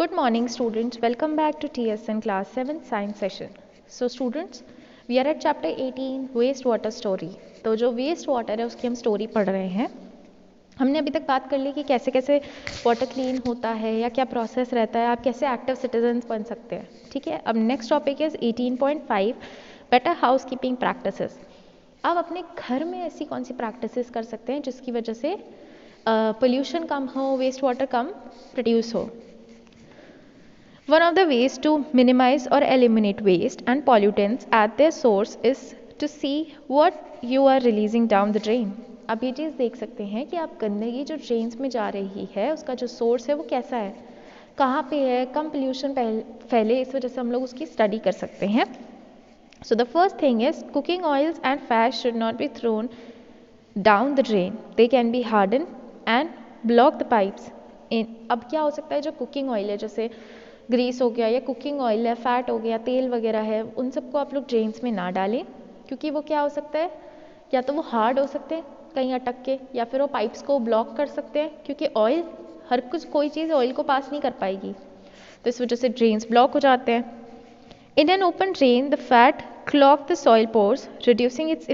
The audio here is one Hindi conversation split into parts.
Good morning students, welcome back to TSN class 7 science session. So students, we are at chapter 18 waste water story. तो जो वेस्ट वाटर है उसकी हम स्टोरी पढ़ रहे हैं. हमने अभी तक बात कर ली कि कैसे कैसे वाटर क्लीन होता है या क्या प्रोसेस रहता है, आप कैसे एक्टिव सिटीजन्स बन सकते हैं. ठीक है, अब next topic is 18.5 better house keeping practices. आप अपने घर में ऐसी कौन सी प्रैक्टिसेस कर सकते हैं जिसकी वजह से पोल्यूशन कम हो, वेस्ट वाटर कम प्रोड्यूस हो. One of the ways to minimize or eliminate waste and pollutants at their source is to see what you are releasing down the drain. आप ये चीज़ देख सकते हैं कि आप गंदगी जो ड्रेन्स में जा रही है उसका जो सोर्स है वो कैसा है, कहाँ पे है, कम पोल्यूशन फैले, इस वजह से हम लोग उसकी स्टडी कर सकते हैं. So the first thing is cooking oils and fats should not be thrown down the drain. They can be hardened and block the pipes. अब क्या हो सकता है, जो कुकिंग ऑयल है जैसे ग्रीस हो गया या कुकिंग ऑयल है, फैट हो गया, तेल वगैरह है, उन सबको आप लोग ड्रेन्स में ना डालें क्योंकि वो क्या हो सकता है, या तो वो हार्ड हो सकते हैं कहीं अटक के, या फिर वो पाइप्स को ब्लॉक कर सकते हैं क्योंकि ऑयल हर कुछ कोई चीज़ ऑयल को पास नहीं कर पाएगी, तो इस वजह से ड्रेन्स ब्लॉक हो जाते हैं. In an open drain the fat clog the soil pores reducing it's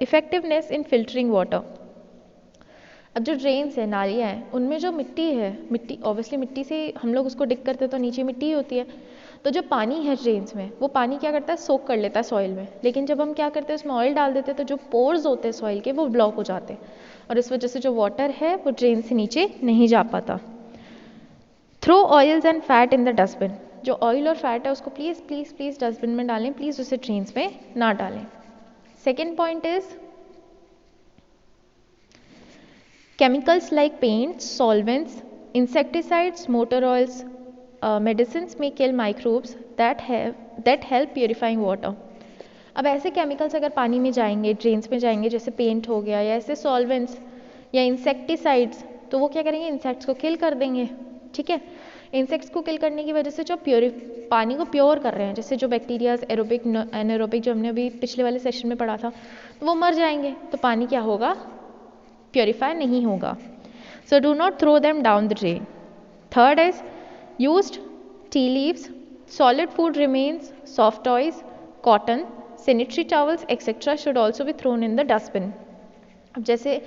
effectiveness in filtering water. अब जो ड्रेन्स है, नालियाँ हैं, उनमें जो मिट्टी है, मिट्टी ऑब्वियसली मिट्टी से हम लोग उसको डिग करते हैं तो नीचे मिट्टी ही होती है, तो जो पानी है ड्रेन्स में वो पानी क्या करता है, सोक कर लेता है सॉइल में. लेकिन जब हम क्या करते हैं उसमें ऑयल डाल देते हैं तो जो पोर्स होते हैं सॉइल के वो ब्लॉक हो जाते हैं और इस वजह से जो वाटर है वो ड्रेन से नीचे नहीं जा पाता. Throw oils and fat in the dustbin. जो ऑयल और फैट है उसको प्लीज़ प्लीज़ प्लीज़ डस्टबिन में डालें, प्लीज़ उसे ड्रेन्स में ना डालें. Second point is chemicals like paints, solvents, insecticides, motor oils, medicines may kill microbes that help purifying water. अब ऐसे केमिकल्स अगर पानी में जाएंगे, ड्रेन्स में जाएंगे, जैसे पेंट हो गया या ऐसे सॉल्वेंट्स या इंसेक्टिसाइड्स, तो वो क्या करेंगे, इंसेक्ट्स को किल कर देंगे. ठीक है, इंसेक्ट्स को किल करने की वजह से जो पानी को प्योर कर रहे हैं, जैसे जो बैक्टीरियाज एरोबिक एनारोबिक जो हमने अभी पिछले वाले सेशन में पढ़ा था, तो वो मर जाएंगे, तो पानी क्या होगा, प्योरीफाई नहीं होगा. So do not throw them down the drain. Third is used tea leaves, solid food remains, soft toys, cotton, sanitary towels etcetera should also be thrown in the dustbin. अब जैसे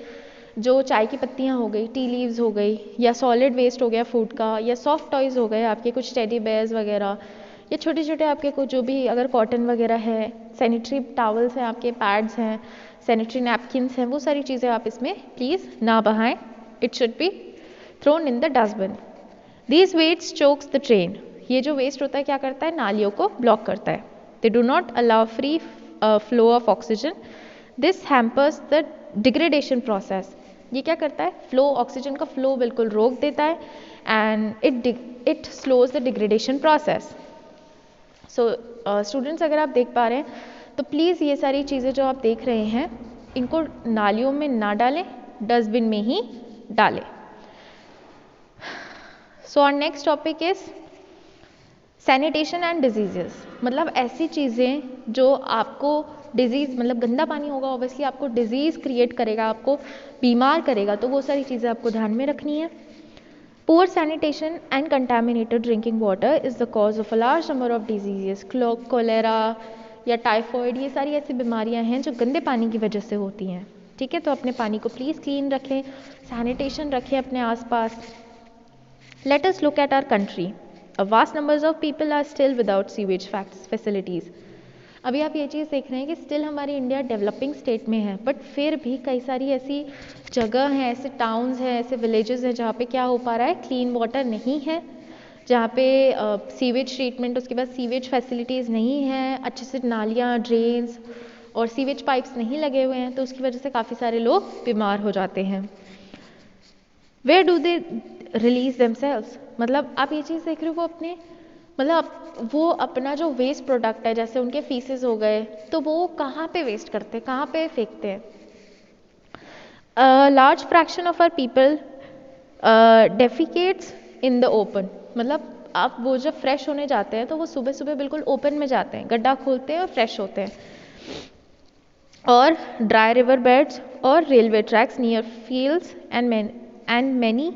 जो चाय की पत्तियाँ हो गई, टी लीव्स हो गई, या सॉलिड वेस्ट हो गया फूड का, या सॉफ्ट टॉयज हो गए आपके कुछ टेडी बेयर्स वगैरह, या छोटे छोटे आपके कुछ जो भी अगर कॉटन वगैरह है, सैनिटरी टावल्स हैं, आपके पैड्स हैं, सैनिटरी नैपकिन्स हैं, वो सारी चीज़ें आप इसमें प्लीज़ ना बहाएं. It should be thrown in the dustbin. These waste chokes the drain. ये जो वेस्ट होता है क्या करता है, नालियों को ब्लॉक करता है. They do not allow free flow of oxygen. This hampers the degradation process. ये क्या करता है, फ्लो, ऑक्सीजन का फ्लो बिल्कुल रोक देता है and it slows the degradation process. So students, अगर आप देख पा रहे हैं तो प्लीज़ ये सारी चीज़ें जो आप देख रहे हैं इनको नालियों में ना डालें, डस्टबिन में ही डालें. So our next topic is sanitation and diseases. मतलब ऐसी चीज़ें जो आपको डिजीज़, मतलब गंदा पानी होगा ऑब्वियसली आपको डिजीज़ क्रिएट करेगा, आपको बीमार करेगा, तो वो सारी चीज़ें आपको ध्यान में रखनी है. Poor sanitation and contaminated drinking water is the cause of a large number of diseases. Cholera या टाइफॉइड, ये सारी ऐसी बीमारियां हैं जो गंदे पानी की वजह से होती हैं. ठीक है, तो अपने पानी को प्लीज़ क्लीन रखें, सैनिटेशन रखें अपने आसपास. Let us look at our country. A vast numbers of people are still without sewage facilities. अभी आप ये चीज़ देख रहे हैं कि स्टिल हमारी इंडिया डेवलपिंग स्टेट में है, बट फिर भी कई सारी ऐसी जगह हैं, ऐसे टाउन्स हैं, ऐसे विलेजेस हैं जहाँ पे क्या हो पा रहा है, क्लीन वाटर नहीं है, जहाँ पे सीवेज ट्रीटमेंट, उसके बाद सीवेज फैसिलिटीज़ नहीं हैं, अच्छे से नालियाँ, ड्रेन्स और सीवेज पाइप्स नहीं लगे हुए हैं, तो उसकी वजह से काफ़ी सारे लोग बीमार हो जाते हैं. Where do they release themselves. मतलब आप ये चीज़ देख रहे हो, वो अपने मतलब वो अपना जो वेस्ट प्रोडक्ट है, जैसे उनके फीसेस हो गए, तो वो कहाँ पे वेस्ट करते हैं, कहाँ पे फेंकते हैं. Large fraction of our people defecates in the open. मतलब आप वो जब फ्रेश होने जाते हैं तो वो सुबह सुबह बिल्कुल ओपन में जाते हैं, गड्ढा खोलते हैं और फ्रेश होते हैं. और ड्राई रिवर बेड्स और railway tracks near fields and many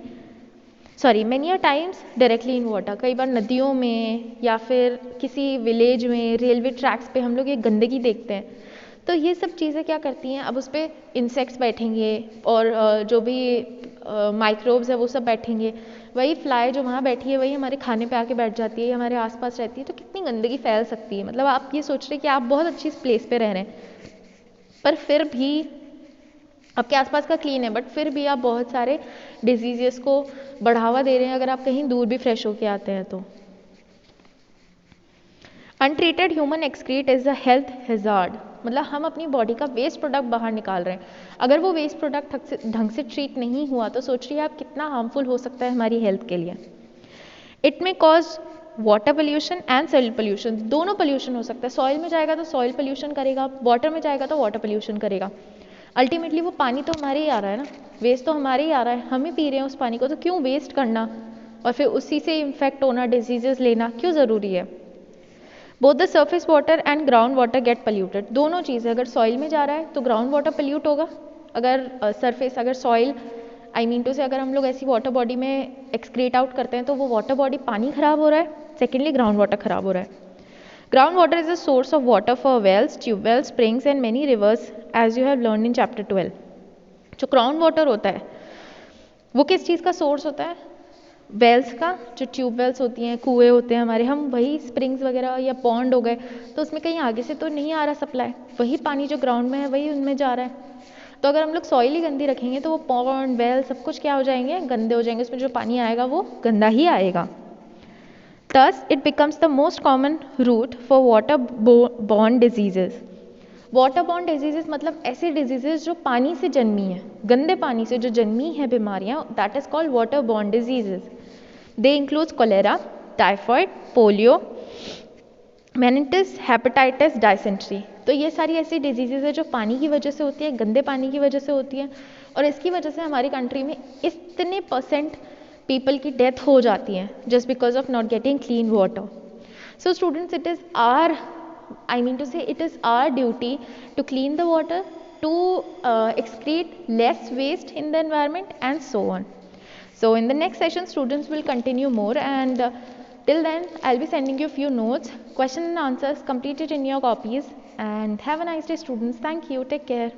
sorry many times directly in water, कई बार नदियों में या फिर किसी विलेज में, रेलवे ट्रैक्स पे हम लोग ये गंदगी देखते हैं। तो ये सब चीज़ें क्या करती हैं, अब उस पर इंसेक्ट्स बैठेंगे और जो भी माइक्रोब्स है वो सब बैठेंगे। वही फ्लाई जो वहाँ बैठी है वही हमारे खाने पे आके बैठ जाती है, हमारे आसपास रहती है, तो कितनी गंदगी फैल सकती है। मतलब आप ये सोच रहे हैं कि आप बहुत अच्छी प्लेस पे रह रहे हैं, पर फिर भी आपके आसपास का क्लीन है, बट फिर भी आप बहुत सारे डिजीजेस को बढ़ावा दे रहे हैं अगर आप कहीं दूर भी फ्रेश होके आते हैं तो। Untreated human excrete is a health hazard, मतलब हम अपनी बॉडी का वेस्ट प्रोडक्ट बाहर निकाल रहे हैं। अगर वो वेस्ट प्रोडक्ट ढंग से ट्रीट नहीं हुआ तो सोचिए आप कितना हार्मफुल हो सकता है हमारी हेल्थ के लिए। It may cause water pollution and soil pollution, दोनों पोल्यूशन हो सकता है। सॉइल में जाएगा तो सॉइल पोल्यूशन करेगा, वाटर में जाएगा तो वाटर पोल्यूशन करेगा। अल्टीमेटली वो पानी तो हमारे ही आ रहा है ना, वेस्ट तो हमारे ही आ रहा है, हम ही पी रहे हैं उस पानी को, तो क्यों वेस्ट करना और फिर उसी से इन्फेक्ट होना, डिजीजेस लेना क्यों ज़रूरी है। Both the surface water and ground water get polluted, दोनों चीज़ें, अगर सॉइल में जा रहा है तो ग्राउंड वाटर पोल्यूट होगा, अगर सरफेस अगर सॉइल आई मीन टू से अगर हम लोग ऐसी वाटर बॉडी में एक्सक्रीट आउट करते हैं तो वो वाटर बॉडी पानी खराब हो रहा है, सेकेंडली ग्राउंड वाटर खराब हो रहा है। Ground water is a source of water for wells, tubewells, springs and many rivers as you have learn in chapter 12। जो ग्राउंड वाटर होता है वो किस चीज़ का सोर्स होता है, वेल्स का, जो ट्यूबवेल्स होती हैं, कुएँ होते हैं हमारे, हम वही स्प्रिंग्स वगैरह या पॉन्ड हो गए तो उसमें कहीं आगे से तो नहीं आ रहा सप्लाई, वही पानी जो ग्राउंड में है वही उनमें जा रहा है। तो अगर हम लोग सॉइल ही गंदी रखेंगे तो वो पॉन्ड, वेल सब कुछ क्या हो जाएंगे, गंदे हो जाएंगे, उसमें जो पानी आएगा वो गंदा ही आएगा। Thus, it becomes the most common route for water-borne diseases. Water-born diseases मतलब ऐसे डिजीजेज जो पानी से जन्मी है, गंदे पानी से जो जन्मी है बीमारियां, that is called waterborne diseases. They includes cholera, typhoid, polio, meningitis, hepatitis, dysentery. तो ये सारी ऐसी डिजीजेज है जो पानी की वजह से होती है, गंदे पानी की वजह से होती है, और इसकी वजह से हमारी कंट्री में इतने % पीपल की डेथ हो जाती है just because of not getting clean water. So students, it is are I mean to say it is our duty to clean the water, to excrete less waste in the environment and so on. So in the next session students will continue more, and till then I'll be sending you few notes, question and answers, complete it in your copies, and have a nice day students. Thank you, take care.